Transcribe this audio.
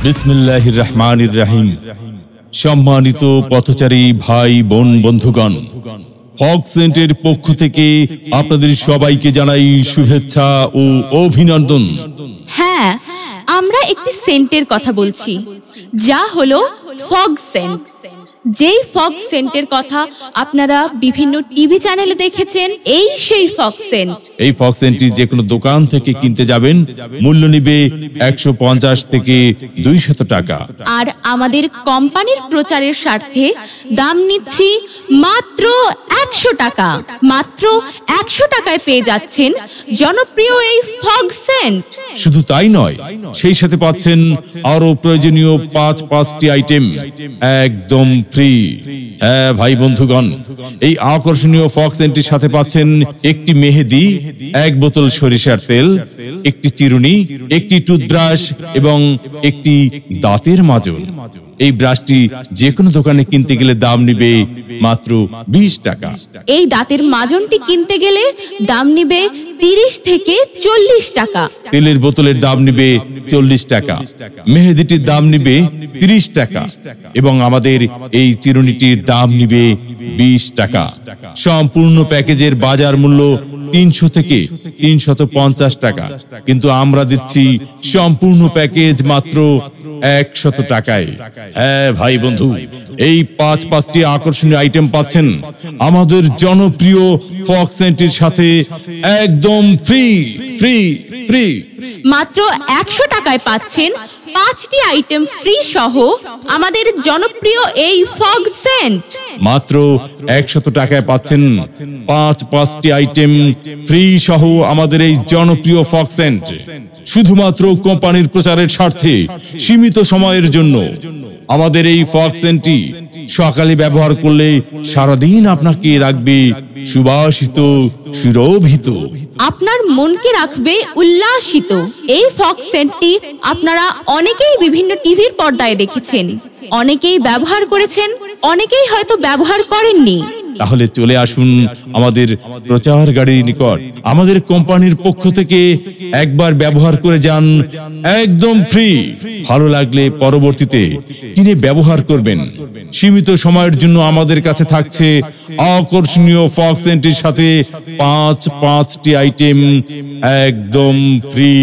বিসমিল্লাহির রহমানির রহিম। সম্মানিত পথচারী ভাই বোন বন্ধুগণ, ফগ সেন্টের পক্ষ থেকে আপনাদের সবাইকে জানাই শুভেচ্ছা ও অভিনন্দন। হ্যাঁ, আমরা একটি সেন্টের কথা বলছি, যা হলো ফগ সেন্ট। যেই ফগ সেন্টের কথা আপনারা বিভিন্ন টিভি চ্যানেলে দেখেছেন, এই সেই ফগ সেন্ট। এই ফগ সেন্টটি যে কোনো দোকান থেকে কিনতে যাবেন, মূল্য নিবে 150 থেকে 200 টাকা। আর আমাদের কোম্পানির প্রচারের স্বার্থে দাম নিচ্ছি মাত্র 100 টাকা। মাত্র 100 টাকায় পেয়ে যাচ্ছেন জনপ্রিয় এই ফগ সেন্ট। শুধু তাই নয়, সেই সাথে পাচ্ছেন আরো প্রয়োজনীয় 5টি আইটেম একদম ফ্রি। হ্যাঁ ভাই বন্ধুগণ, এই আকর্ষণীয় ফগ সেন্টের সাথে পাচ্ছেন একটি মেহেদি, 1 বোতল সরিষার তেল, একটি চিরুনি, একটি টুথব্রাশ এবং একটি দাঁতের মাজন। এই ব্রাশটি যে কোনো দোকানে কিনতে গেলে দাম নিবে মাত্র 20 টাকা। এই দাঁতের মাজনটি কিনতে গেলে দাম নিবে 30 থেকে 40 টাকা। তেলের বোতলের দাম নিবে 40 টাকা, মেহেদিটির দাম নিবে 30 টাকা এবং আমাদের এই চিরুনিটির দাম নিবে 20 টাকা। সম্পূর্ণ প্যাকেজের বাজার মূল্য 300 থেকে 350 টাকা, কিন্তু আমরা দিচ্ছি সম্পূর্ণ প্যাকেজ মাত্র 100 টাকায়। হ্যাঁ ভাই বন্ধু, এই 5টি আকর্ষণীয় আইটেম পাচ্ছেন আমাদের জনপ্রিয় ফগ সেন্টের সাথে একদম ফ্রি ফ্রি ফ্রি। মাত্র 100 টাকায় পাচ্ছেন 5টি আইটেম ফ্রি সহ আমাদের জনপ্রিয় এই ফগ সেন্ট। মাত্র 100 টাকায় পাচ্ছেন 5টি আইটেম ফ্রি সহ আমাদের এই জনপ্রিয় ফগ সেন্ট। শুধুমাত্র কোম্পানির প্রচারের স্বার্থে সীমিত সময়ের জন্য আমাদের এই ফগ সেন্টটি সকালে ব্যবহার করলে সারাদিন আপনাকে রাখবে সুবাসিত, সুরভিত, আপনার মনকে রাখবে উল্লাসিত। এই ফগ সেন্টটি আপনারা অনেকেই বিভিন্ন টিভির পর্দায় দেখেছেন, অনেকেই ব্যবহার করেছেন, অনেকেই হয়তো ব্যবহার করেননি। তাহলে চলে আসুন আমাদের প্রচার গাড়ির নিকট। আমাদের কোম্পানির পক্ষ থেকে একবার ব্যবহার করে যান, একদম ফ্রি। ভালো লাগলে পরবর্তীতে কিনে ব্যবহার করবেন। সীমিত সময়ের জন্য আমাদের কাছে থাকছে আকর্ষণীয় ফগ সেন্টের সাথে 5টি আইটেম একদম ফ্রি।